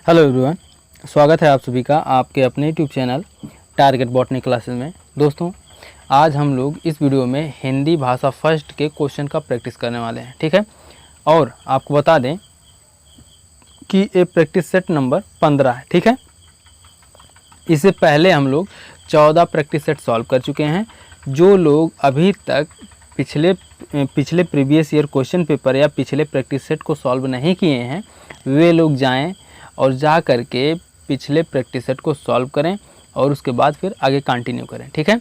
Hello everyone, स्वागत है आप सभी का आपके अपने YouTube channel target botany classes में। दोस्तों, आज हम लोग इस वीडियो में हिंदी भाषा फर्स्ट के क्वेश्चन का प्रैक्टिस करने वाले हैं, ठीक है। और आपको बता दें कि ये प्रैक्टिस सेट नंबर 15 है, ठीक है। इससे पहले हम लोग 14 प्रैक्टिस सेट सॉल्व कर चुके हैं। जो लोग अभी तक पिछले प्रीवियस ईयर क्वेश्चन पेपर या पिछले प्रैक्टिस सेट को सॉल्व नहीं किए हैं, वे लोग जाएं और जा कर के पिछले प्रैक्टिस सेट को सॉल्व करें और उसके बाद फिर आगे कंटिन्यू करें, ठीक है।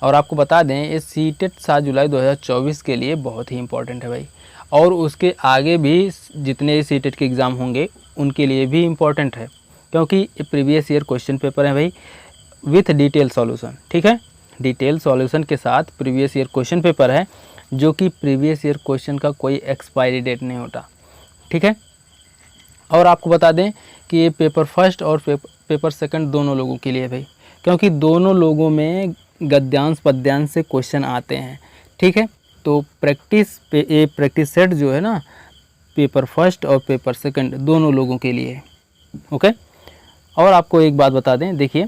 और आपको बता दें ये सीटेट 7 जुलाई 2024 के लिए बहुत ही इम्पोर्टेंट है भाई, और उसके आगे भी जितने सीटेट के एग्ज़ाम होंगे उनके लिए भी इम्पोर्टेंट है, क्योंकि ये प्रीवियस ईयर क्वेश्चन पेपर है भाई विथ डिटेल सॉल्यूशन, ठीक है। डिटेल सॉल्यूशन के साथ प्रीवियस ईयर क्वेश्चन पेपर है, जो कि प्रीवियस ईयर क्वेश्चन का कोई एक्सपायरी डेट नहीं होता, ठीक है। और आपको बता दें कि ये पेपर फर्स्ट और पेपर सेकंड दोनों लोगों के लिए भाई, क्योंकि दोनों लोगों में गद्यांश पद्यांश से क्वेश्चन आते हैं, ठीक है। तो ये प्रैक्टिस सेट जो है ना, पेपर फर्स्ट और पेपर सेकंड दोनों लोगों के लिए है, ओके। और आपको एक बात बता दें, देखिए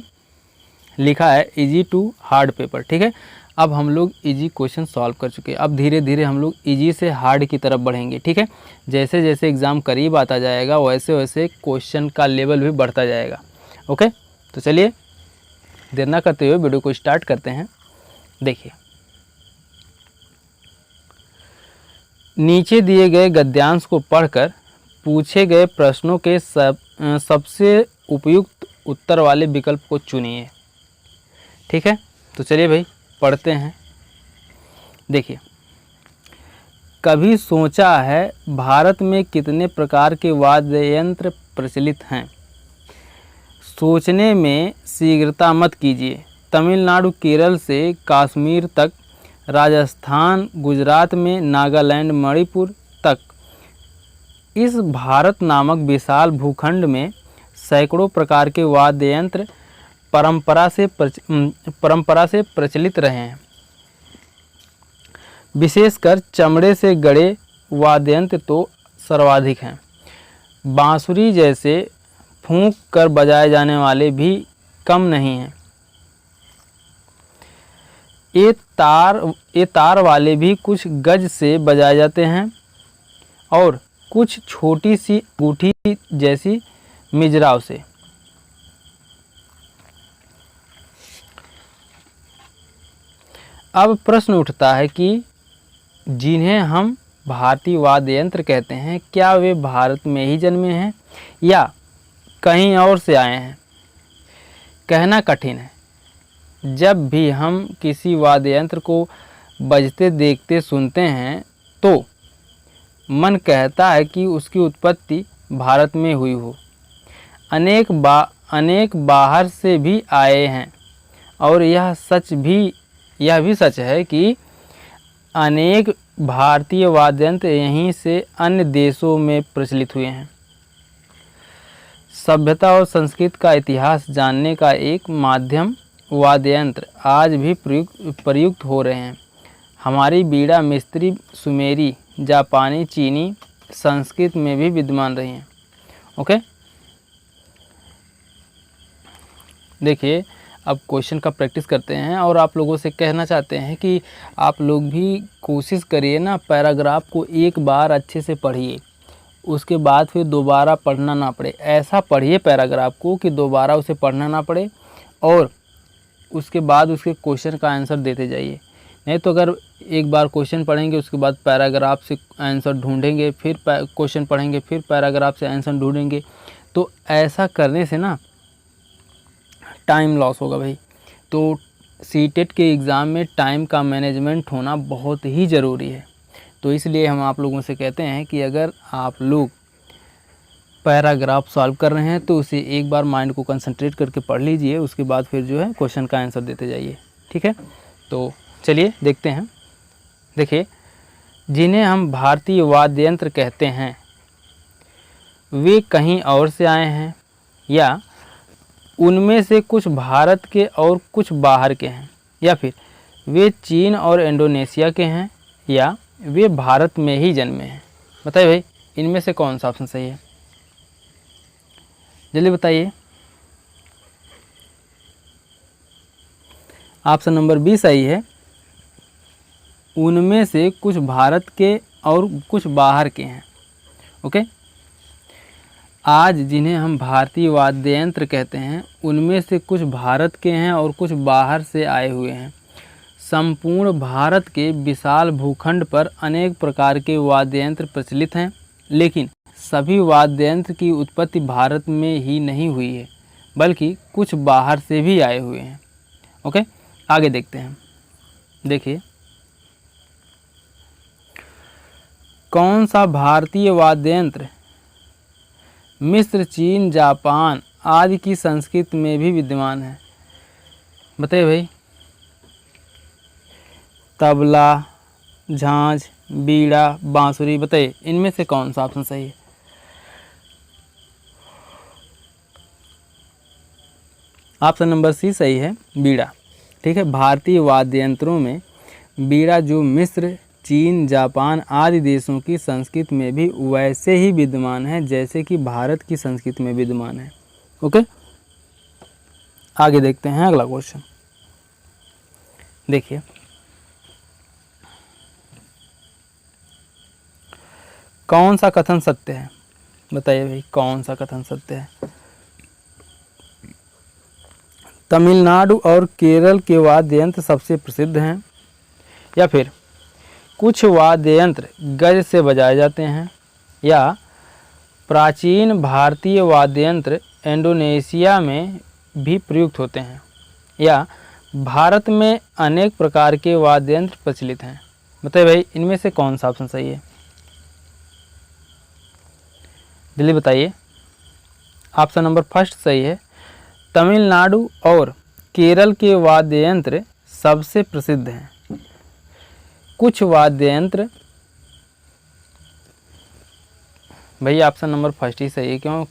लिखा है इजी टू हार्ड पेपर, ठीक है। अब हम लोग इजी क्वेश्चन सॉल्व कर चुके हैं, अब धीरे धीरे हम लोग इजी से हार्ड की तरफ बढ़ेंगे, ठीक है। जैसे जैसे एग्ज़ाम करीब आता जाएगा वैसे वैसे क्वेश्चन का लेवल भी बढ़ता जाएगा, ओके। तो चलिए देर ना करते हुए वीडियो को स्टार्ट करते हैं। देखिए, नीचे दिए गए गद्यांश को पढ़कर पूछे गए प्रश्नों के सबसे उपयुक्त उत्तर वाले विकल्प को चुनिए, ठीक है। तो चलिए भाई पढ़ते हैं। देखिए, कभी सोचा है भारत में कितने प्रकार के वाद्य यंत्र प्रचलित हैं? सोचने में शीघ्रता मत कीजिए। तमिलनाडु केरल से कश्मीर तक, राजस्थान गुजरात में नागालैंड मणिपुर तक, इस भारत नामक विशाल भूखंड में सैकड़ों प्रकार के वाद्य यंत्र परंपरा से प्रचलित रहे हैं। विशेषकर चमड़े से गढ़े वाद्य यंत्र तो सर्वाधिक हैं। बांसुरी जैसे फूंक कर बजाए जाने वाले भी कम नहीं हैं। ये तार वाले भी कुछ गज से बजाए जाते हैं और कुछ छोटी सी अंगूठी जैसी मिजराव से। अब प्रश्न उठता है कि जिन्हें हम भारतीय वाद्य यंत्र कहते हैं, क्या वे भारत में ही जन्मे हैं या कहीं और से आए हैं? कहना कठिन है। जब भी हम किसी वाद्य यंत्र को बजते देखते सुनते हैं तो मन कहता है कि उसकी उत्पत्ति भारत में हुई हो। अनेक बाहर से भी आए हैं, और यह भी सच है कि अनेक भारतीय वाद्य यंत्र यहीं से अन्य देशों में प्रचलित हुए हैं। सभ्यता और संस्कृति का इतिहास जानने का एक माध्यम वाद्य यंत्र आज भी प्रयुक्त हो रहे हैं। हमारी बीड़ा मिस्त्री सुमेरी, जापानी, चीनी, संस्कृत में भी विद्यमान रही हैं, ओके। देखिए, अब क्वेश्चन का प्रैक्टिस करते हैं और आप लोगों से कहना चाहते हैं कि आप लोग भी कोशिश करिए ना, पैराग्राफ को एक बार अच्छे से पढ़िए, उसके बाद फिर दोबारा पढ़ना ना पड़े। ऐसा पढ़िए पैराग्राफ को कि दोबारा उसे पढ़ना ना पड़े, और उसके बाद उसके क्वेश्चन का आंसर देते जाइए। नहीं तो अगर एक बार क्वेश्चन पढ़ेंगे उसके बाद पैराग्राफ से आंसर ढूंढेंगे, फिर क्वेश्चन पढ़ेंगे, फिर पैराग्राफ से आंसर ढूंढेंगे, तो ऐसा करने से ना टाइम लॉस होगा भाई। तो सीटेट के एग्ज़ाम में टाइम का मैनेजमेंट होना बहुत ही ज़रूरी है। तो इसलिए हम आप लोगों से कहते हैं कि अगर आप लोग पैराग्राफ सॉल्व कर रहे हैं तो उसे एक बार माइंड को कंसंट्रेट करके पढ़ लीजिए, उसके बाद फिर जो है क्वेश्चन का आंसर देते जाइए, ठीक है। तो चलिए देखते हैं। देखिए, जिन्हें हम भारतीय वाद्य यंत्र कहते हैं वे कहीं और से आए हैं, या उनमें से कुछ भारत के और कुछ बाहर के हैं, या फिर वे चीन और इंडोनेशिया के हैं, या वे भारत में ही जन्मे हैं। बताइए भाई, इनमें से कौन सा ऑप्शन सही है? जल्दी बताइए। ऑप्शन नंबर बी सही है। उनमें से कुछ भारत के और कुछ बाहर के हैं। ओके, आज जिन्हें हम भारतीय वाद्य यंत्र कहते हैं उनमें से कुछ भारत के हैं और कुछ बाहर से आए हुए हैं। संपूर्ण भारत के विशाल भूखंड पर अनेक प्रकार के वाद्य यंत्र प्रचलित हैं, लेकिन सभी वाद्य यंत्र की उत्पत्ति भारत में ही नहीं हुई है, बल्कि कुछ बाहर से भी आए हुए हैं। ओके, आगे देखते हैं। देखिए, कौन सा भारतीय वाद्य यंत्र मिस्र, चीन, जापान आदि की संस्कृति में भी विद्यमान है? बताइए भाई। तबला, झांझ, बीड़ा, बांसुरी, बताइए इनमें से कौन सा ऑप्शन सही है? ऑप्शन नंबर सी सही है, बीड़ा। ठीक है, भारतीय वाद्य यंत्रों में बीड़ा जो मिस्र, चीन, जापान आदि देशों की संस्कृति में भी वैसे ही विद्यमान है जैसे कि भारत की संस्कृति में विद्यमान है। ओके, आगे देखते हैं अगला क्वेश्चन। देखिए, कौन सा कथन सत्य है? बताइए भाई, कौन सा कथन सत्य है? तमिलनाडु और केरल के वाद्य यंत्र सबसे प्रसिद्ध हैं, या फिर कुछ वाद्य यंत्र गज से बजाए जाते हैं, या प्राचीन भारतीय वाद्य यंत्र इंडोनेशिया में भी प्रयुक्त होते हैं, या भारत में अनेक प्रकार के वाद्य यंत्र प्रचलित हैं? बताइए भाई, इनमें से कौन सा ऑप्शन सही है? जल्दी बताइए। ऑप्शन नंबर फर्स्ट सही है। तमिलनाडु और केरल के वाद्य यंत्र सबसे प्रसिद्ध हैं। कुछ वाद्य यंत्र, भाई ऑप्शन नंबर फर्स्ट ही सही है, क्यों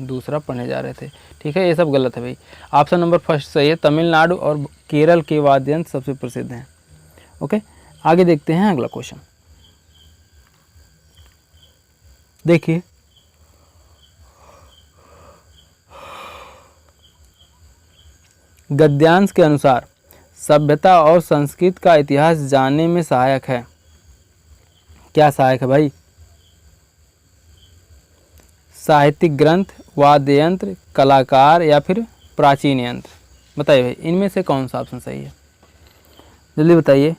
दूसरा पढ़ने जा रहे थे? ठीक है, ये सब गलत है भाई। ऑप्शन नंबर फर्स्ट सही है, तमिलनाडु और केरल के वाद्य यंत्र सबसे प्रसिद्ध हैं। ओके, आगे देखते हैं अगला क्वेश्चन। देखिए, गद्यांश के अनुसार सभ्यता और संस्कृति का इतिहास जानने में सहायक है। क्या सहायक है भाई? साहित्यिक ग्रंथ, वाद्य यंत्र, कलाकार, या फिर प्राचीन यंत्र? बताइए भाई, इनमें से कौन सा ऑप्शन सही है? जल्दी बताइए।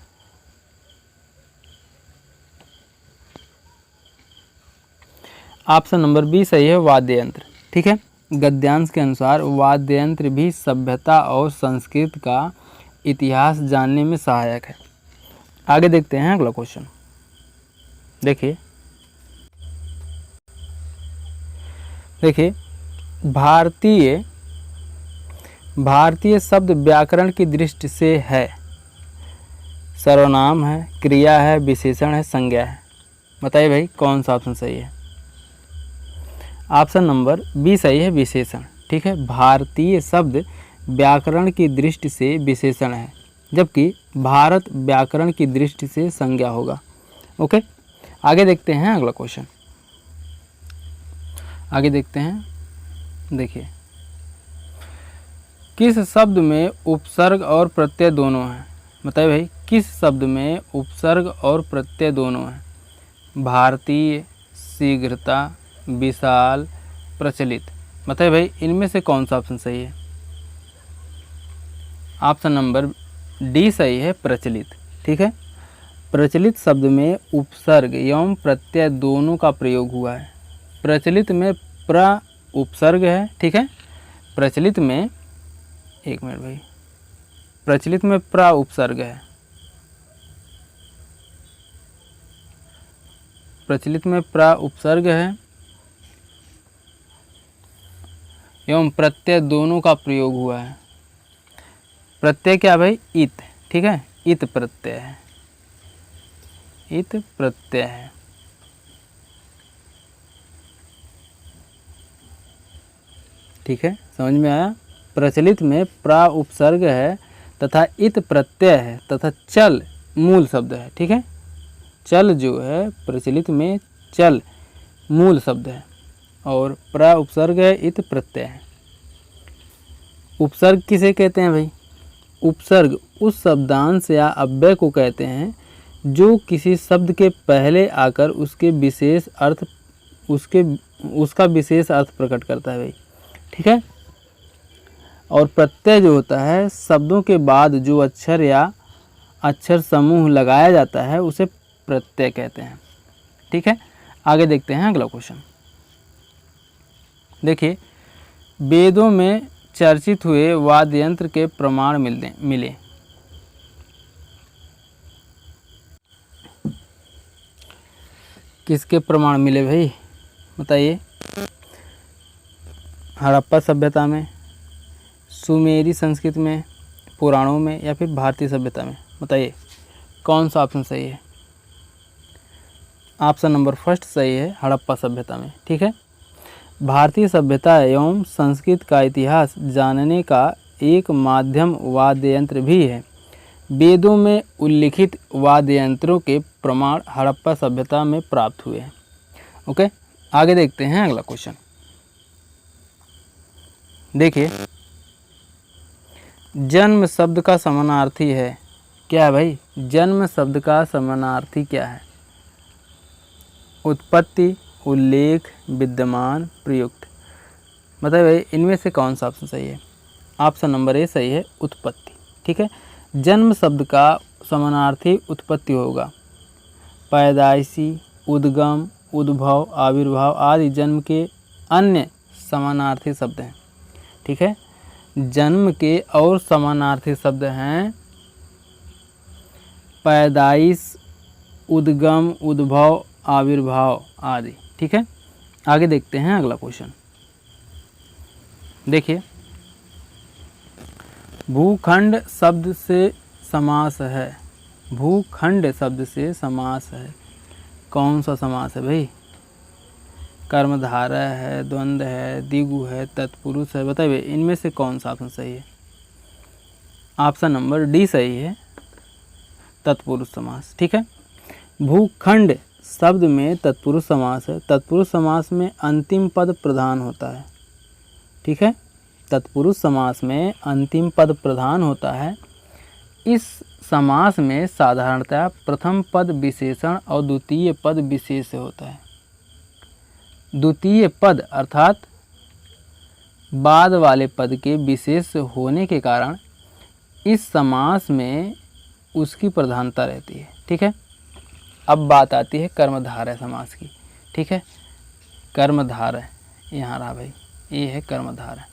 ऑप्शन नंबर बी सही है, वाद्य यंत्र। ठीक है, गद्यांश के अनुसार वाद्य यंत्र भी सभ्यता और संस्कृति का इतिहास जानने में सहायक है। आगे देखते हैं अगला क्वेश्चन। देखिए, भारतीय शब्द व्याकरण की दृष्टि से है, सर्वनाम है, क्रिया है, विशेषण है, संज्ञा है? बताइए भाई, कौन सा ऑप्शन सही है? ऑप्शन नंबर बी सही है, विशेषण। ठीक है, भारतीय शब्द व्याकरण की दृष्टि से विशेषण है, जबकि भारत व्याकरण की दृष्टि से संज्ञा होगा। ओके, आगे देखते हैं अगला क्वेश्चन। आगे देखते हैं। देखिए, किस शब्द में उपसर्ग और प्रत्यय दोनों हैं? बताइए भाई, किस शब्द में उपसर्ग और प्रत्यय दोनों हैं? भारतीय, शीघ्रता, विशाल, प्रचलित? बताइए भाई, इनमें से कौन सा ऑप्शन सही है? ऑप्शन नंबर डी सही है, प्रचलित। ठीक है, प्रचलित शब्द में उपसर्ग एवं प्रत्यय दोनों का प्रयोग हुआ है। प्रचलित में प्र उपसर्ग है। ठीक है, प्रचलित में, एक मिनट भाई, प्रचलित में प्र उपसर्ग है। प्रचलित में प्र उपसर्ग है एवं प्रत्यय दोनों का प्रयोग हुआ है। प्रत्यय क्या भाई? इत। ठीक है, इत प्रत्यय है, इत प्रत्यय है। ठीक है, समझ में आया? प्रचलित में प्रा उपसर्ग है तथा इत प्रत्यय है तथा चल मूल शब्द है। ठीक है, चल जो है प्रचलित में चल मूल शब्द है और प्र उपसर्ग है, इत प्रत्यय है। उपसर्ग किसे कहते हैं भाई? उपसर्ग उस शब्दांश या अव्यय को कहते हैं जो किसी शब्द के पहले आकर उसका विशेष अर्थ प्रकट करता है भाई, ठीक है। और प्रत्यय जो होता है, शब्दों के बाद जो अक्षर या अक्षर समूह लगाया जाता है उसे प्रत्यय कहते हैं, ठीक है। आगे देखते हैं अगला क्वेश्चन। देखिए, वेदों में चर्चित हुए वाद्य यंत्र के प्रमाण मिले। किसके प्रमाण मिले भाई, बताइए? हड़प्पा सभ्यता में, सुमेरी संस्कृत में, पुराणों में, या फिर भारतीय सभ्यता में? बताइए कौन सा ऑप्शन सही है। ऑप्शन नंबर फर्स्ट सही है, हड़प्पा सभ्यता में, ठीक है। भारतीय सभ्यता एवं संस्कृत का इतिहास जानने का एक माध्यम वाद्य यंत्र भी है। वेदों में उल्लिखित वाद्य यंत्रों के प्रमाण हड़प्पा सभ्यता में प्राप्त हुए हैं। ओके, आगे देखते हैं अगला क्वेश्चन। देखिए, जन्म शब्द का समानार्थी है क्या है भाई? जन्म शब्द का समानार्थी क्या है? उत्पत्ति, उल्लेख, विद्यमान, प्रयुक्त। बताइए भाई, इनमें से कौन सा ऑप्शन सही है? ऑप्शन नंबर ए सही है, उत्पत्ति, ठीक है। जन्म शब्द का समानार्थी उत्पत्ति होगा। पैदाइशी, उद्गम, उद्भव, आविर्भाव आदि जन्म के अन्य समानार्थी शब्द हैं, ठीक है। जन्म के और समानार्थी शब्द हैं पैदाइश, उद्गम, उद्भव, आविर्भाव आदि, ठीक है। आगे देखते हैं अगला क्वेश्चन। देखिए, भूखंड शब्द से समास है। भूखंड शब्द से समास है, कौन सा समास है भाई? कर्मधारय है, द्वंद्व है, द्विगु है, तत्पुरुष है। बताइए इनमें से कौन सा ऑप्शन सही है? ऑप्शन नंबर डी सही है, तत्पुरुष समास, ठीक है। भूखंड शब्द में तत्पुरुष समास है। तत्पुरुष समास में अंतिम पद प्रधान होता है, ठीक है। तत्पुरुष समास में अंतिम पद प्रधान होता है। इस समास में साधारणतः प्रथम पद विशेषण और द्वितीय पद विशेष होता है। द्वितीय पद अर्थात बाद वाले पद के विशेष होने के कारण इस समास में उसकी प्रधानता रहती है, ठीक है। अब बात आती है कर्मधारय समास की, ठीक है। कर्मधारय यहाँ रहा भाई, ये है कर्मधारय।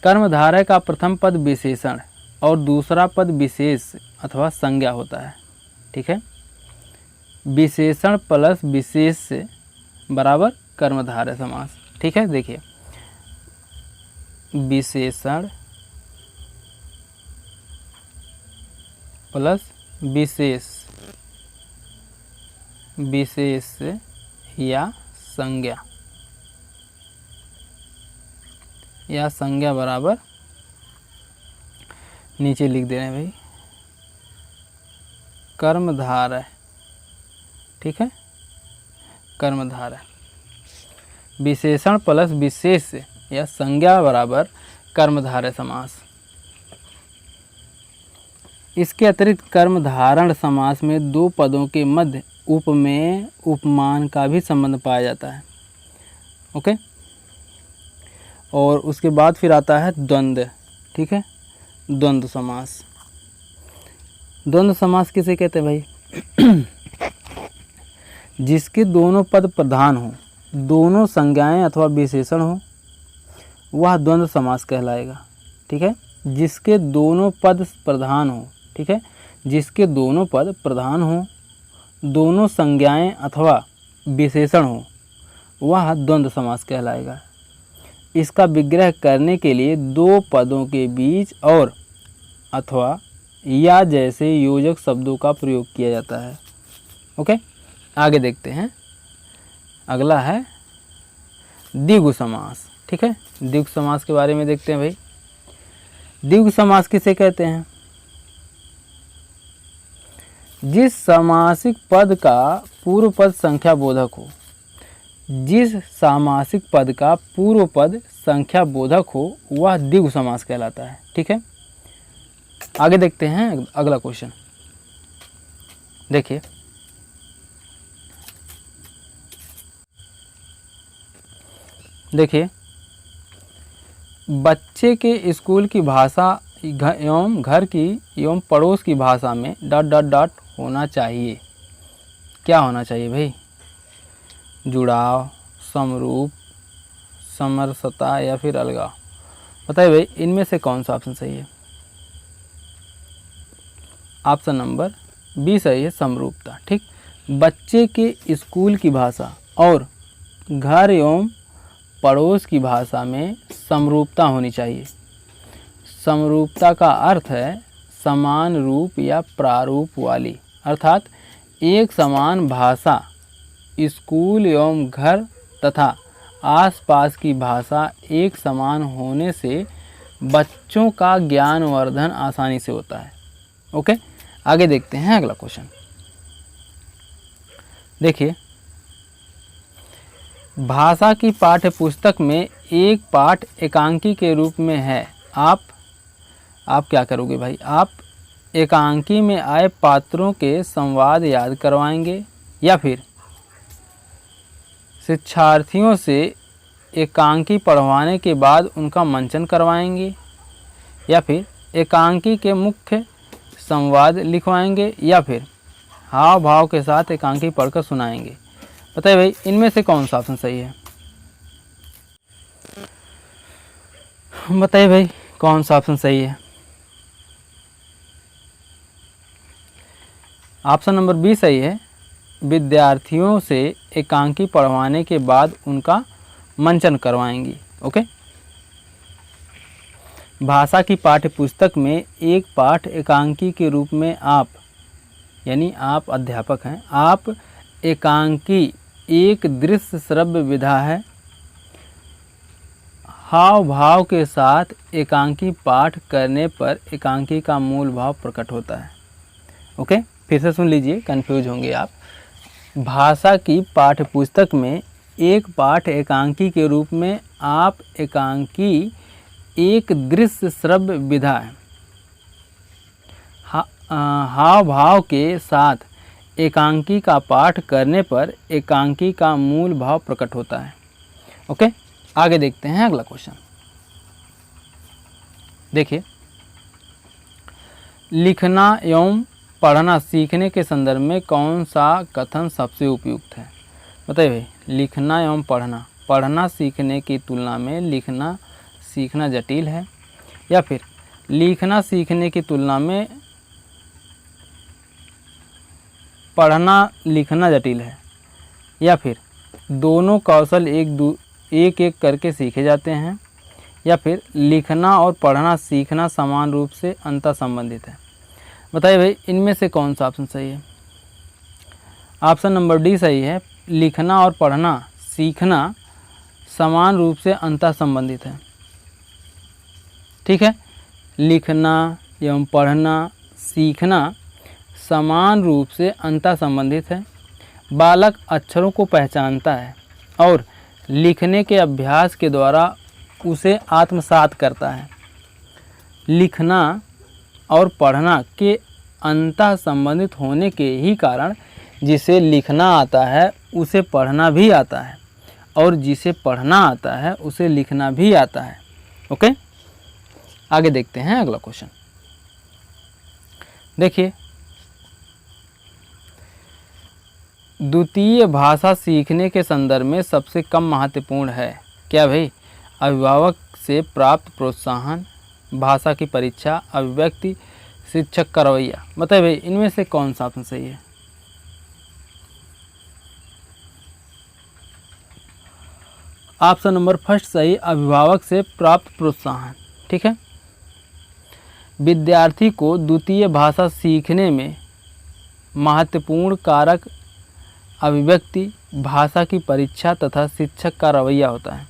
कर्मधारय का प्रथम पद विशेषण और दूसरा पद विशेष अथवा संज्ञा होता है, ठीक है। विशेषण प्लस विशेष बराबर कर्मधारय समास, ठीक है। देखिए, विशेषण प्लस विशेष, विशेष या संज्ञा बराबर नीचे लिख दे रहे हैं भाई कर्मधारय, ठीक है। कर्मधारय, विशेषण प्लस विशेष या संज्ञा बराबर कर्मधारय समास। इसके अतिरिक्त कर्मधारण समास में दो पदों के मध्य उपमेय उपमान का भी संबंध पाया जाता है, ओके। और उसके बाद फिर आता है द्वंद्व, ठीक है। द्वंद्व समास। द्वंद्व समास किसे कहते हैं भाई? जिसके दोनों पद प्रधान हो, दोनों संज्ञाएं अथवा विशेषण हो, वह द्वंद्व समास कहलाएगा, ठीक है। जिसके दोनों पद प्रधान हो, ठीक है, जिसके दोनों पद प्रधान हो, दोनों संज्ञाएं अथवा विशेषण हो, वह द्वंद्व समास कहलाएगा। इसका विग्रह करने के लिए दो पदों के बीच और अथवा या जैसे योजक शब्दों का प्रयोग किया जाता है, ओके। आगे देखते हैं, अगला है द्विगु समास, ठीक है। द्विगु समास के बारे में देखते हैं भाई। द्विगु समास किसे कहते हैं? जिस समासिक पद का पूर्व पद संख्या बोधक हो, जिस सामासिक पद का पूर्व पद संख्या बोधक हो वह द्विगु समास कहलाता है। ठीक है, आगे देखते हैं अगला क्वेश्चन। देखिए, बच्चे के स्कूल की भाषा एवं घर की एवं पड़ोस की भाषा में ... होना चाहिए। क्या होना चाहिए भाई? जुड़ाव, समरूप, समरसता या फिर अलगाव? बताइए भाई, इनमें से कौन सा ऑप्शन सही है? ऑप्शन नंबर बी सही है, समरूपता। ठीक, बच्चे के स्कूल की भाषा और घर एवं पड़ोस की भाषा में समरूपता होनी चाहिए। समरूपता का अर्थ है समान रूप या प्रारूप वाली, अर्थात एक समान भाषा स्कूल एवं घर तथा आसपास की भाषा एक समान होने से बच्चों का ज्ञानवर्धन आसानी से होता है। ओके, आगे देखते हैं अगला क्वेश्चन। देखिए, भाषा की पाठ्य पुस्तक में एक पाठ एकांकी के रूप में है। आप क्या करोगे भाई? आप एकांकी में आए पात्रों के संवाद याद करवाएंगे या फिर शिक्षार्थियों से एकांकी पढ़वाने के बाद उनका मंचन करवाएंगे या फिर एकांकी के मुख्य संवाद लिखवाएंगे या फिर हाव भाव के साथ एकांकी पढ़कर सुनाएंगे? बताइए भाई, इनमें से कौन सा ऑप्शन सही है? बताइए भाई, कौन सा ऑप्शन सही है? ऑप्शन नंबर बी सही है, विद्यार्थियों से एकांकी पढ़वाने के बाद उनका मंचन करवाएंगी। ओके, भाषा की पाठ्य पुस्तक में एक पाठ एकांकी के रूप में आप, यानी आप अध्यापक हैं, आप एकांकी एक दृश्य श्रव्य विधा है। हाव भाव के साथ एकांकी पाठ करने पर एकांकी का मूल भाव प्रकट होता है। ओके, फिर से सुन लीजिए, कंफ्यूज होंगे आप। भाषा की पाठ्य पुस्तक में एक पाठ एकांकी के रूप में आप एकांकी एक दृश्य श्रव्य विधा है। हाव भाव के साथ एकांकी का पाठ करने पर एकांकी का मूल भाव प्रकट होता है। ओके, आगे देखते हैं अगला क्वेश्चन। देखिए, लिखना एवं पढ़ना सीखने के संदर्भ में कौन सा कथन सबसे उपयुक्त है? बताइए भाई, लिखना एवं पढ़ना सीखने की तुलना में लिखना सीखना जटिल है या फिर लिखना सीखने की तुलना में पढ़ना लिखना जटिल है या फिर दोनों कौशल एक एक करके सीखे जाते हैं या फिर लिखना और पढ़ना सीखना समान रूप से अंतर संबंधित है? बताइए भाई, इनमें से कौन सा ऑप्शन सही है? ऑप्शन नंबर डी सही है, लिखना और पढ़ना सीखना समान रूप से अंतर संबंधित है। ठीक है, लिखना एवं पढ़ना सीखना समान रूप से अंतर संबंधित है। बालक अक्षरों को पहचानता है और लिखने के अभ्यास के द्वारा उसे आत्मसात करता है। लिखना और पढ़ना के अंतर संबंधित होने के ही कारण जिसे लिखना आता है उसे पढ़ना भी आता है और जिसे पढ़ना आता है उसे लिखना भी आता है। ओके, आगे देखते हैं अगला क्वेश्चन। देखिए, द्वितीय भाषा सीखने के संदर्भ में सबसे कम महत्वपूर्ण है। क्या भाई? अभिभावक से प्राप्त प्रोत्साहन, भाषा की परीक्षा, अभिव्यक्ति, शिक्षक का रवैया। बताइए भाई, इनमें से कौन सा ऑप्शन सही है? ऑप्शन नंबर फर्स्ट सही, अभिभावक से प्राप्त प्रोत्साहन। ठीक है, विद्यार्थी को द्वितीय भाषा सीखने में महत्वपूर्ण कारक अभिव्यक्ति, भाषा की परीक्षा तथा शिक्षक का रवैया होता है,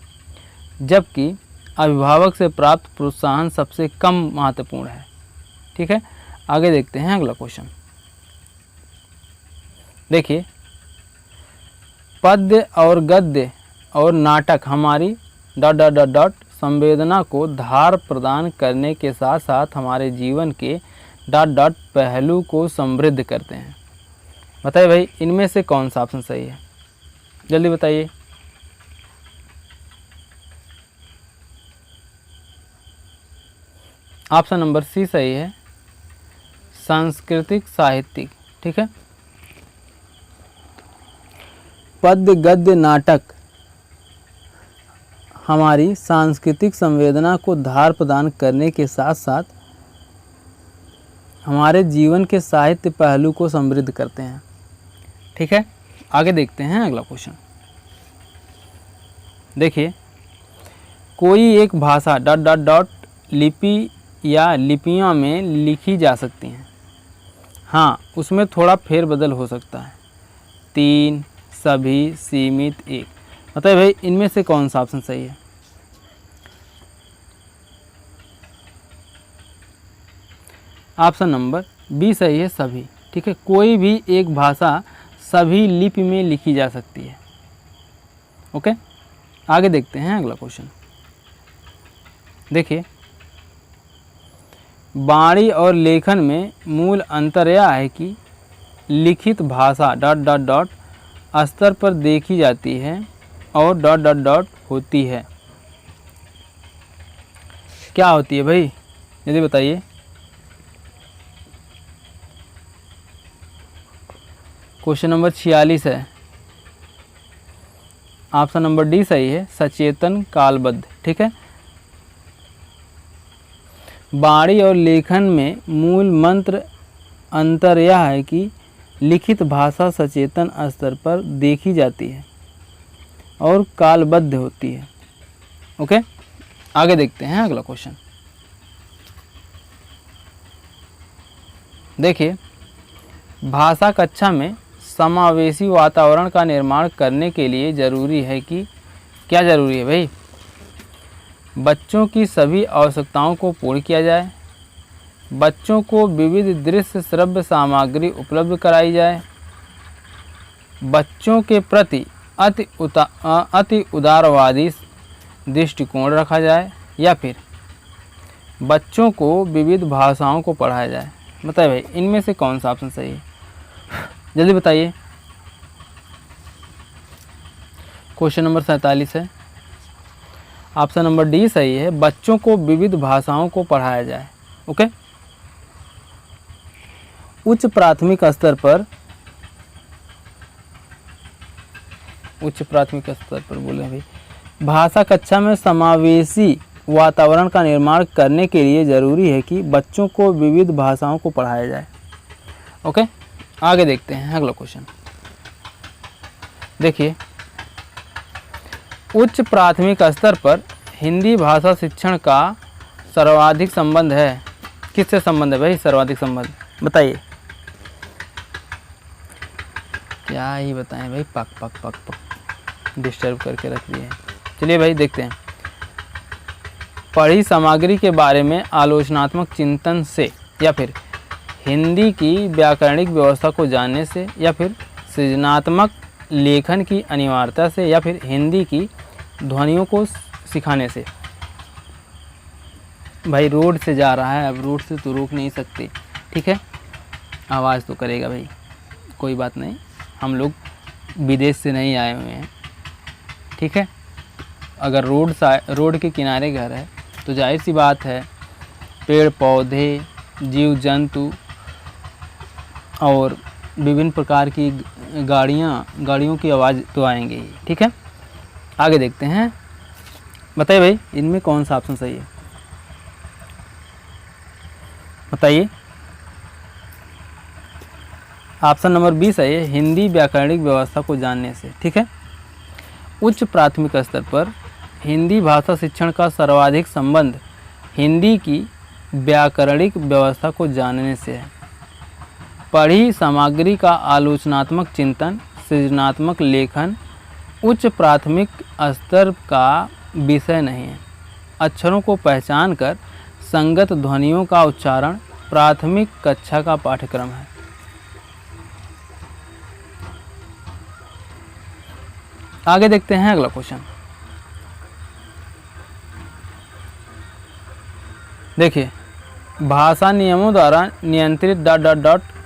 जबकि अभिभावक से प्राप्त प्रोत्साहन सबसे कम महत्वपूर्ण है। ठीक है, आगे देखते हैं अगला क्वेश्चन। देखिए, पद्य और गद्य और नाटक हमारी ... संवेदना को धार प्रदान करने के साथ साथ हमारे जीवन के ... पहलू को समृद्ध करते हैं। बताइए भाई, इनमें से कौन सा ऑप्शन सही है? जल्दी बताइए। ऑप्शन नंबर सी सही है, सांस्कृतिक साहित्यिक। ठीक है, पद्य गद्य नाटक हमारी सांस्कृतिक संवेदना को धार प्रदान करने के साथ साथ हमारे जीवन के साहित्य पहलू को समृद्ध करते हैं। ठीक है, आगे देखते हैं अगला क्वेश्चन। देखिए, कोई एक भाषा ... लिपि या लिपियां में लिखी जा सकती हैं। हाँ, उसमें थोड़ा फेरबदल हो सकता है। 3, सभी, सीमित, 1। बताइए भाई, इनमें से कौन सा ऑप्शन सही है? ऑप्शन नंबर बी सही है, सभी। ठीक है, कोई भी एक भाषा सभी लिपि में लिखी जा सकती है। ओके, आगे देखते हैं अगला क्वेश्चन। देखिए, वाणी और लेखन में मूल अंतर यह है कि लिखित भाषा ... स्तर पर देखी जाती है और ... होती है। क्या होती है भाई, यदि बताइए। क्वेश्चन नंबर 46 है, ऑप्शन नंबर डी सही है, सचेतन कालबद्ध। ठीक है, वाणी और लेखन में मूल मंत्र अंतर यह है कि लिखित भाषा सचेतन स्तर पर देखी जाती है और कालबद्ध होती है। ओके, आगे देखते हैं अगला क्वेश्चन। देखिए, भाषा कक्षा में समावेशी वातावरण का निर्माण करने के लिए ज़रूरी है कि क्या ज़रूरी है भाई? बच्चों की सभी आवश्यकताओं को पूर्ण किया जाए, बच्चों को विविध दृश्य श्रव्य सामग्री उपलब्ध कराई जाए, बच्चों के प्रति अति उदारवादी दृष्टिकोण रखा जाए, या फिर बच्चों को विविध भाषाओं को पढ़ाया जाए। बताइए भाई, इनमें से कौन सा ऑप्शन सही है? जल्दी बताइए। क्वेश्चन नंबर 47 है, ऑप्शन नंबर डी सही है, बच्चों को विविध भाषाओं को पढ़ाया जाए। ओके, उच्च प्राथमिक स्तर पर बोले भाई, भाषा कक्षा में समावेशी वातावरण का निर्माण करने के लिए ज़रूरी है कि बच्चों को विविध भाषाओं को पढ़ाया जाए। ओके, आगे देखते हैं अगला क्वेश्चन। देखिए, उच्च प्राथमिक स्तर पर हिंदी भाषा शिक्षण का सर्वाधिक संबंध है। किससे संबंध है भाई सर्वाधिक संबंध? बताइए। क्या ही बताएं भाई, पक पक पक पक डिस्टर्ब करके रख दिए। चलिए भाई देखते हैं। पढ़ी सामग्री के बारे में आलोचनात्मक चिंतन से, या फिर हिंदी की व्याकरणिक व्यवस्था को जानने से, या फिर सृजनात्मक लेखन की अनिवार्यता से, या फिर हिंदी की ध्वनियों को सिखाने से। भाई रोड से जा रहा है, अब रोड से तो रोक नहीं सकते, ठीक है, आवाज़ तो करेगा भाई, कोई बात नहीं, हम लोग विदेश से नहीं आए हुए हैं, ठीक है। अगर रोड के किनारे घर है तो जाहिर सी बात है पेड़ पौधे, जीव जंतु और विभिन्न प्रकार की गाड़ियों की आवाज़ तो आएंगे ही, ठीक है। आगे देखते हैं। बताइए भाई, इनमें कौन सा ऑप्शन सही है? बताइए। ऑप्शन नंबर बी सही है, हिंदी व्याकरणिक व्यवस्था को जानने से, ठीक है। उच्च प्राथमिक स्तर पर हिंदी भाषा शिक्षण का सर्वाधिक संबंध हिंदी की व्याकरणिक व्यवस्था को जानने से है। पढ़ी सामग्री का आलोचनात्मक चिंतन, सृजनात्मक लेखन उच्च प्राथमिक स्तर का विषय नहीं है। अक्षरों को पहचान कर संगत ध्वनियों का उच्चारण प्राथमिक कक्षा का पाठ्यक्रम है। आगे देखते हैं अगला क्वेश्चन। देखिए, भाषा नियमों द्वारा नियंत्रित ...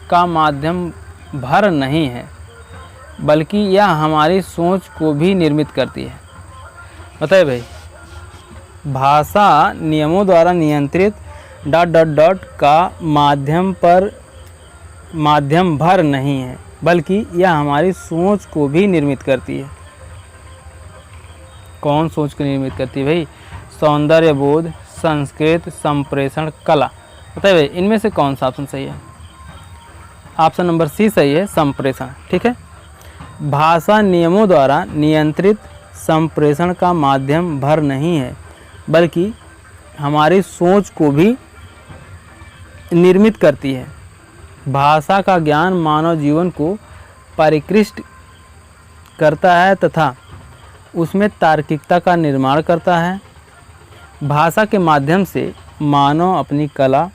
का माध्यम भर नहीं है, बल्कि यह हमारी सोच को भी निर्मित करती है। बताइए भाई, भाषा नियमों द्वारा नियंत्रित ... का माध्यम भर नहीं है, बल्कि यह हमारी सोच को भी निर्मित करती है। कौन सोच को निर्मित करती है भाई? सौंदर्य बोध, संस्कृत, संप्रेषण, कला। बताइए भाई, इनमें से कौन सा ऑप्शन सही है? ऑप्शन नंबर सी सही है, संप्रेषण। ठीक है, भाषा नियमों द्वारा नियंत्रित संप्रेषण का माध्यम भर नहीं है, बल्कि हमारी सोच को भी निर्मित करती है। भाषा का ज्ञान मानव जीवन को परिष्कृत करता है तथा उसमें तार्किकता का निर्माण करता है। भाषा के माध्यम से मानव अपनी कला,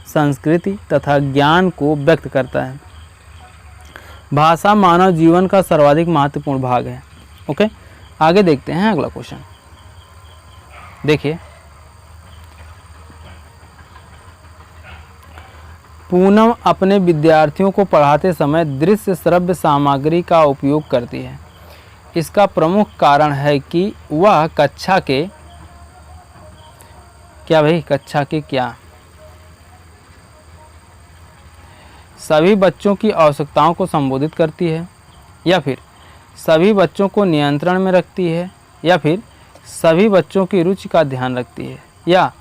संस्कृति तथा ज्ञान को व्यक्त करता है। भाषा मानव जीवन का सर्वाधिक महत्वपूर्ण भाग है। ओके, आगे देखते हैं अगला क्वेश्चन। देखिए, पूनम अपने विद्यार्थियों को पढ़ाते समय दृश्य श्रव्य सामग्री का उपयोग करती है। इसका प्रमुख कारण है कि वह कक्षा के क्या सभी बच्चों की आवश्यकताओं को संबोधित करती है, या फिर सभी बच्चों को नियंत्रण में रखती है, या फिर सभी बच्चों की रुचि का ध्यान रखती है, या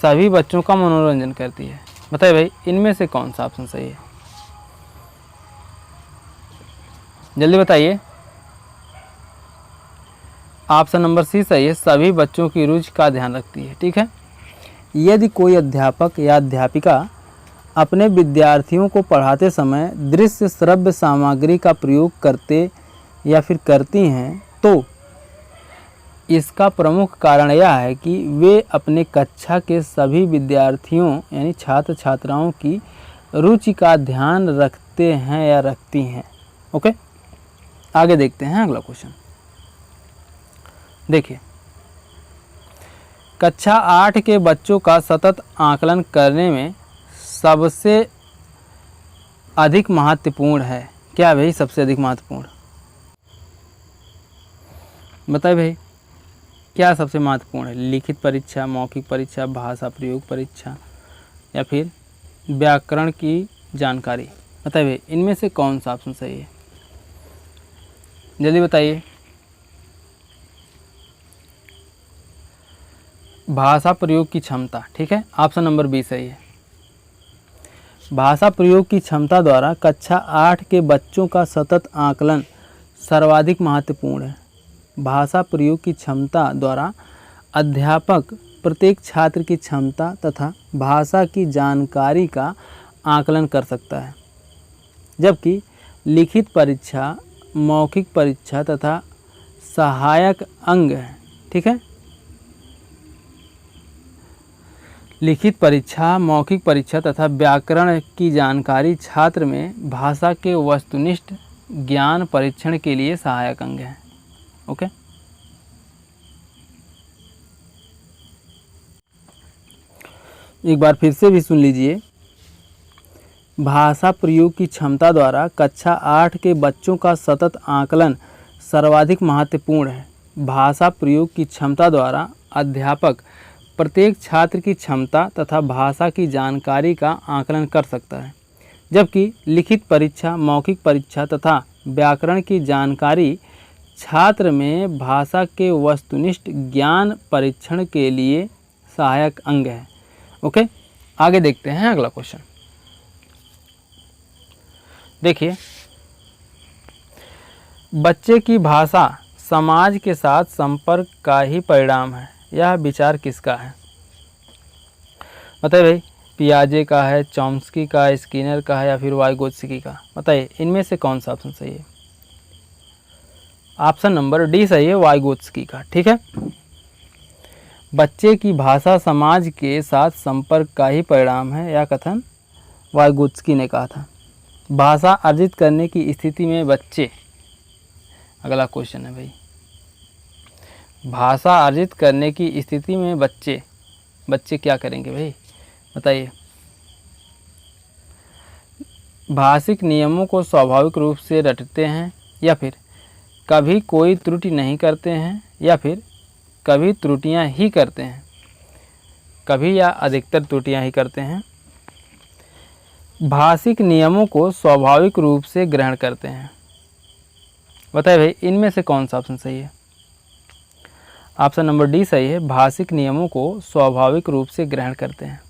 सभी बच्चों का मनोरंजन करती है। बताइए भाई, इनमें से कौन सा ऑप्शन सही है? जल्दी बताइए। ऑप्शन नंबर सी सही है, सभी बच्चों की रुचि का ध्यान रखती है। ठीक है, यदि कोई अध्यापक या अध्यापिका अपने विद्यार्थियों को पढ़ाते समय दृश्य श्रव्य सामग्री का प्रयोग करते या फिर करती हैं, तो इसका प्रमुख कारण यह है कि वे अपने कक्षा के सभी विद्यार्थियों यानी छात्र छात्राओं की रुचि का ध्यान रखते हैं या रखती हैं। ओके, आगे देखते हैं अगला क्वेश्चन। देखिए, कक्षा 8 के बच्चों का सतत आकलन करने में सबसे अधिक महत्वपूर्ण है क्या भाई? सबसे अधिक महत्वपूर्ण बताइए भाई, क्या सबसे महत्वपूर्ण है? लिखित परीक्षा, मौखिक परीक्षा, भाषा प्रयोग परीक्षा, या फिर व्याकरण की जानकारी? बताइए भाई, इनमें से कौन सा ऑप्शन सही है? जल्दी बताइए। भाषा प्रयोग की क्षमता। ठीक है, ऑप्शन नंबर बी सही है। भाषा प्रयोग की क्षमता द्वारा कक्षा 8 के बच्चों का सतत आकलन सर्वाधिक महत्वपूर्ण है। भाषा प्रयोग की क्षमता द्वारा अध्यापक प्रत्येक छात्र की क्षमता तथा भाषा की जानकारी का आकलन कर सकता है, जबकि लिखित परीक्षा, मौखिक परीक्षा तथा सहायक अंग है। ठीक है, लिखित परीक्षा, मौखिक परीक्षा तथा व्याकरण की जानकारी छात्र में भाषा के वस्तुनिष्ठ ज्ञान परीक्षण के लिए सहायक अंग है। ओके, एक बार फिर से भी सुन लीजिए। भाषा प्रयोग की क्षमता द्वारा कक्षा 8 के बच्चों का सतत आकलन सर्वाधिक महत्वपूर्ण है। भाषा प्रयोग की क्षमता द्वारा अध्यापक प्रत्येक छात्र की क्षमता तथा भाषा की जानकारी का आकलन कर सकता है, जबकि लिखित परीक्षा, मौखिक परीक्षा तथा व्याकरण की जानकारी छात्र में भाषा के वस्तुनिष्ठ ज्ञान परीक्षण के लिए सहायक अंग है। ओके, आगे देखते हैं अगला क्वेश्चन। देखिए, बच्चे की भाषा समाज के साथ संपर्क का ही परिणाम है, यह विचार किसका है? बताइए भाई, पियाजे का है, चॉम्स्की का है, स्किनर का है, या फिर वाइगोत्स्की का? बताइए, इनमें से कौन सा ऑप्शन सही है? ऑप्शन नंबर डी सही है, वाइगोत्स्की का। ठीक है, बच्चे की भाषा समाज के साथ संपर्क का ही परिणाम है, यह कथन वाइगोत्स्की ने कहा था। भाषा अर्जित करने की स्थिति में बच्चे अगला क्वेश्चन है भाई, भाषा अर्जित करने की स्थिति में बच्चे क्या करेंगे भाई, बताइए। भाषिक नियमों को स्वाभाविक रूप से रटते हैं, या फिर कभी कोई त्रुटि नहीं करते हैं, या फिर कभी त्रुटियां ही करते हैं, कभी या अधिकतर त्रुटियां ही करते हैं। भाषिक नियमों को स्वाभाविक रूप से ग्रहण करते हैं, बताइए भाई इनमें से कौन सा ऑप्शन सही है। ऑप्शन नंबर डी सही है, भाषिक नियमों को स्वाभाविक रूप से ग्रहण करते हैं।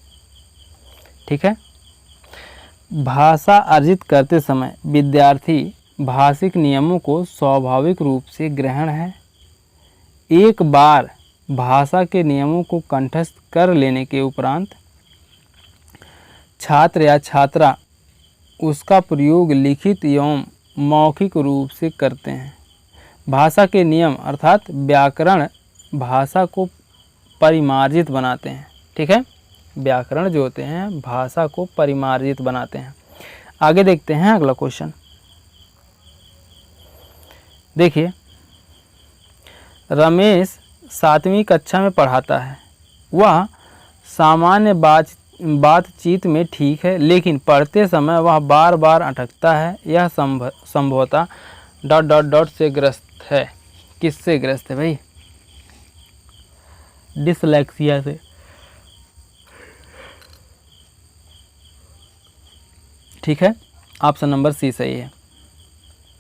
ठीक है, भाषा अर्जित करते समय विद्यार्थी भाषिक नियमों को स्वाभाविक रूप से ग्रहण है। एक बार भाषा के नियमों को कंठस्थ कर लेने के उपरांत छात्र या छात्रा उसका प्रयोग लिखित एवं मौखिक रूप से करते हैं। भाषा के नियम अर्थात व्याकरण भाषा को परिमार्जित बनाते हैं। ठीक है, व्याकरण जो होते हैं भाषा को परिमार्जित बनाते हैं। आगे देखते हैं अगला क्वेश्चन। देखिए, रमेश 7वीं कक्षा में पढ़ाता है। वह सामान्य बातचीत में ठीक है, लेकिन पढ़ते समय वह बार बार अटकता है। यह संभवतः ... से ग्रस्त है। किससे ग्रस्त है भाई? डिसलेक्सिया से। ठीक है, ऑप्शन नंबर सी सही है।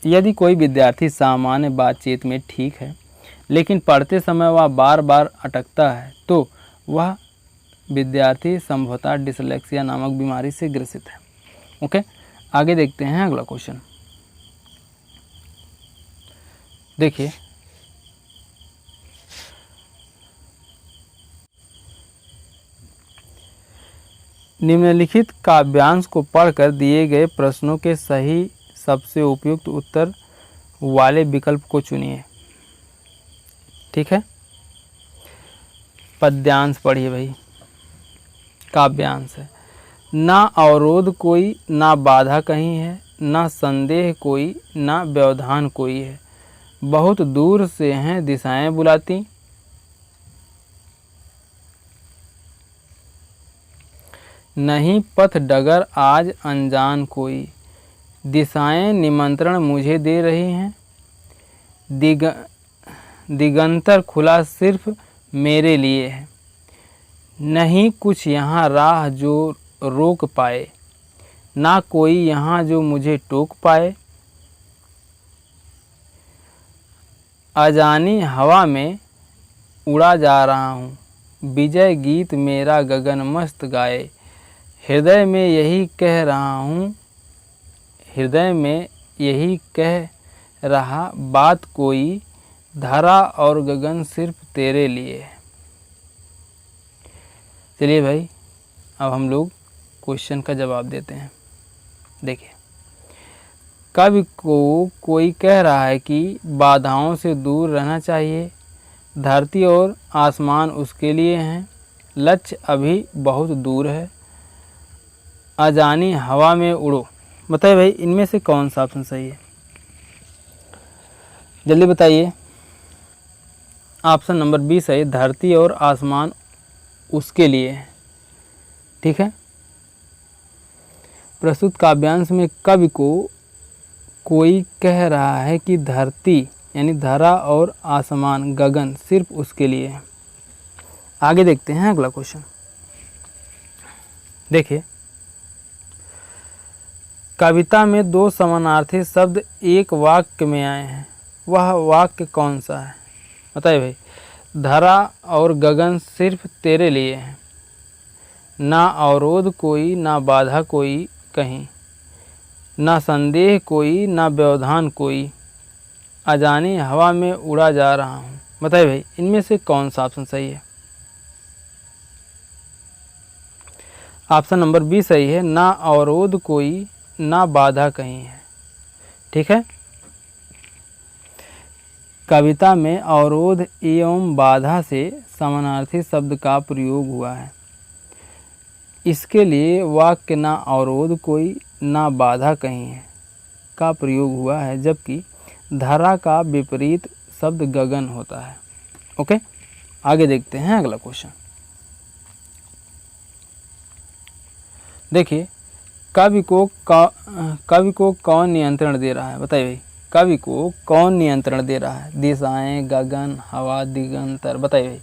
यदि कोई विद्यार्थी सामान्य बातचीत में ठीक है, लेकिन पढ़ते समय वह बार बार अटकता है, तो वह विद्यार्थी संभवतः डिसलेक्सिया नामक बीमारी से ग्रसित है। ओके, आगे देखते हैं अगला क्वेश्चन। देखिए, निम्नलिखित काव्यांश को पढ़कर दिए गए प्रश्नों के सही सबसे उपयुक्त उत्तर वाले विकल्प को चुनिए। ठीक है, पद्यांश पढ़िए भाई, काव्यांश है। ना अवरोध कोई, ना बाधा कहीं है, ना संदेह कोई, ना व्यवधान कोई है। बहुत दूर से हैं दिशाएं बुलाती, नहीं पथ डगर आज अनजान कोई। दिशाएं निमंत्रण मुझे दे रही हैं, दिगंतर खुला सिर्फ मेरे लिए है। नहीं कुछ यहाँ राह जो रोक पाए, ना कोई यहाँ जो मुझे टोक पाए। अजानी हवा में उड़ा जा रहा हूँ, विजय गीत मेरा गगन मस्त गाए। हृदय में यही कह रहा हूँ, हृदय में यही कह रहा बात कोई। धरा और गगन सिर्फ तेरे लिए है। चलिए भाई, अब हम लोग क्वेश्चन का जवाब देते हैं। देखिए, कवि को कोई कह रहा है कि बाधाओं से दूर रहना चाहिए। धरती और आसमान उसके लिए हैं, लक्ष्य अभी बहुत दूर है। अजानी हवा में उड़ो। बताइए भाई इनमें से कौन सा ऑप्शन सही है, जल्दी बताइए। ऑप्शन नंबर बी सही, धरती और आसमान उसके लिए है। ठीक है, प्रस्तुत काव्यांश में कवि को कोई कह रहा है कि धरती यानी धरा और आसमान गगन सिर्फ उसके लिए है। आगे देखते हैं अगला क्वेश्चन। देखिए, कविता में दो समानार्थी शब्द एक वाक्य में आए हैं, वह वाक्य कौन सा है? बताइए भाई। धरा और गगन सिर्फ तेरे लिए है, ना अवरोध कोई, ना बाधा कोई कहीं, ना संदेह कोई, ना व्यवधान कोई। अजानी हवा में उड़ा जा रहा हूँ। बताइए भाई इनमें से कौन सा ऑप्शन सही है? ऑप्शन नंबर बी सही है, ना अवरोध कोई, ना बाधा कहीं है। ठीक है, कविता में अवरोध एवं बाधा से समानार्थी शब्द का प्रयोग हुआ है। इसके लिए वाक्य ना अवरोध कोई, ना बाधा कहीं है का प्रयोग हुआ है, जबकि धरा का विपरीत शब्द गगन होता है। ओके, आगे देखते हैं अगला क्वेश्चन। देखिए, कवि को कौन नियंत्रण दे रहा है? बताइए भाई, कवि को कौन नियंत्रण दे रहा है? दिशाएं, गगन, हवा, दिगंतर। बताइए भाई,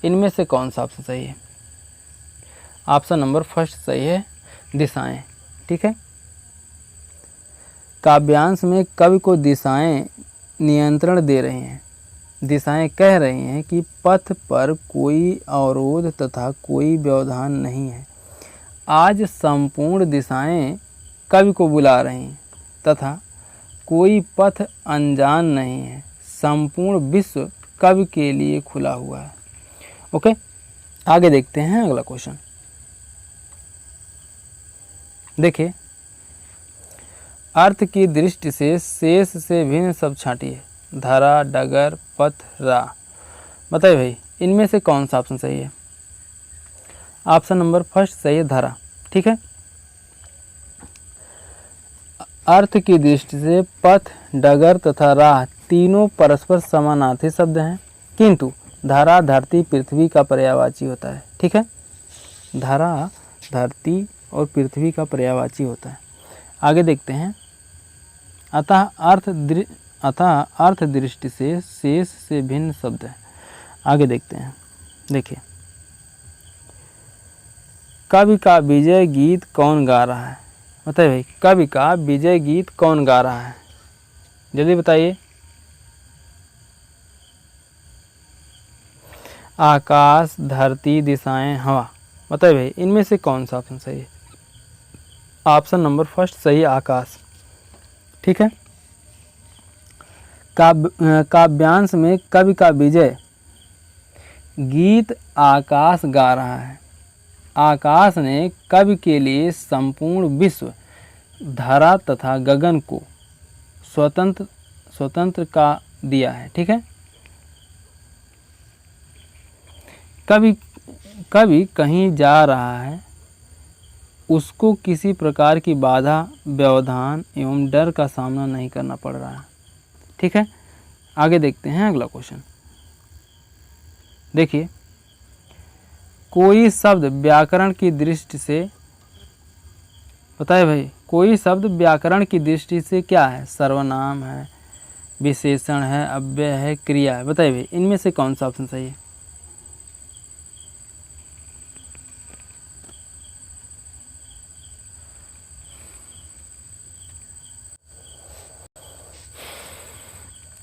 इनमें से कौन सा ऑप्शन सही है? ऑप्शन नंबर फर्स्ट सही है, दिशाएं। ठीक है, काव्यांश में कवि को दिशाएं नियंत्रण दे रही हैं। दिशाएं कह रही हैं कि पथ पर कोई अवरोध तथा कोई व्यवधान नहीं है। आज संपूर्ण दिशाएं कवि को बुला रही हैं तथा कोई पथ अनजान नहीं है। संपूर्ण विश्व कवि के लिए खुला हुआ है। ओके, आगे देखते हैं अगला क्वेश्चन। देखिए, अर्थ की दृष्टि से शेष से भिन्न शब्द छांटिए। धरा, डगर, पथ, रा। बताइए भाई, इनमें से कौन सा ऑप्शन सही है? ऑप्शन नंबर फर्स्ट सही है, धरा। ठीक है, अर्थ की दृष्टि से पथ, डगर तथा राह तीनों परस्पर समानार्थी शब्द हैं, किंतु धरा धरती पृथ्वी का पर्यायवाची होता है। ठीक है, धरा धरती और पृथ्वी का पर्यायवाची होता है। आगे देखते हैं। अतः अर्थ दृष्टि से शेष से भिन्न शब्द है। आगे देखते हैं। देखिए, कवि का विजय गीत कौन गा रहा है? बताइए भाई, कवि का विजय गीत कौन गा रहा है? जल्दी बताइए। आकाश, धरती, दिशाएं, हवा। बताइए भाई, इनमें से कौन सा ऑप्शन सही है? ऑप्शन नंबर फर्स्ट सही है, आकाश। ठीक है, काव्यांश में कवि का विजय गीत आकाश गा रहा है। आकाश ने कवि के लिए संपूर्ण विश्व, धरा तथा गगन को स्वतंत्र का दिया है। ठीक है, कवि कहीं जा रहा है, उसको किसी प्रकार की बाधा, व्यवधान एवं डर का सामना नहीं करना पड़ रहा है। ठीक है, आगे देखते हैं अगला क्वेश्चन। देखिए, कोई शब्द व्याकरण की दृष्टि से, बताइए भाई, कोई शब्द व्याकरण की दृष्टि से क्या है? सर्वनाम है, विशेषण है, अव्यय है, क्रिया है। बताइए भाई, इनमें से कौन सा ऑप्शन सही है?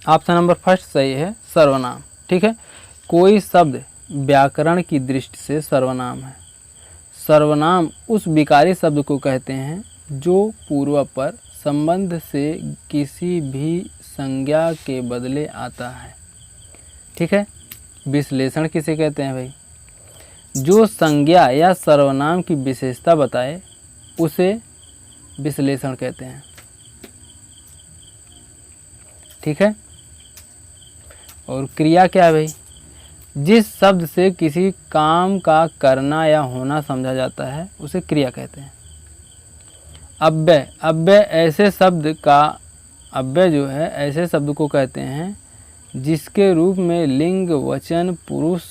ऑप्शन नंबर फर्स्ट सही है, सर्वनाम। ठीक है, कोई शब्द व्याकरण की दृष्टि से सर्वनाम है। सर्वनाम उस विकारी शब्द को कहते हैं जो पूर्वापर संबंध से किसी भी संज्ञा के बदले आता है। ठीक है, विश्लेषण किसे कहते हैं भाई? जो संज्ञा या सर्वनाम की विशेषता बताए उसे विश्लेषण कहते हैं। ठीक है, और क्रिया क्या है भाई? जिस शब्द से किसी काम का करना या होना समझा जाता है उसे क्रिया कहते हैं। अव्यय ऐसे शब्द को कहते हैं जिसके रूप में लिंग, वचन, पुरुष,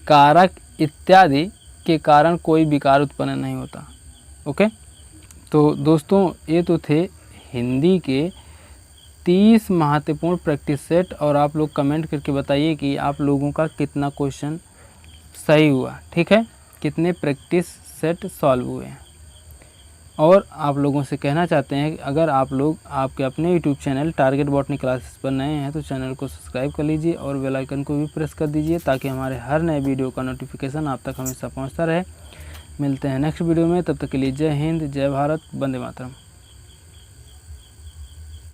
कारक इत्यादि के कारण कोई विकार उत्पन्न नहीं होता। ओके, तो दोस्तों ये तो थे हिंदी के 30 महत्वपूर्ण प्रैक्टिस सेट, और आप लोग कमेंट करके बताइए कि आप लोगों का कितना क्वेश्चन सही हुआ। ठीक है, कितने प्रैक्टिस सेट सॉल्व हुए हैं। और आप लोगों से कहना चाहते हैं कि अगर आप लोग आपके अपने YouTube channel target botany classes पर नए हैं तो चैनल को सब्सक्राइब कर लीजिए और बेल आइकन को भी प्रेस कर दीजिए ताकि हमारे हर नए वीडियो का नोटिफिकेशन आप तक हमेशा पहुंचता रहे। मिलते हैं नेक्स्ट वीडियो में, तब तक के लिए जय हिंद, जय भारत, वंदे मातरम।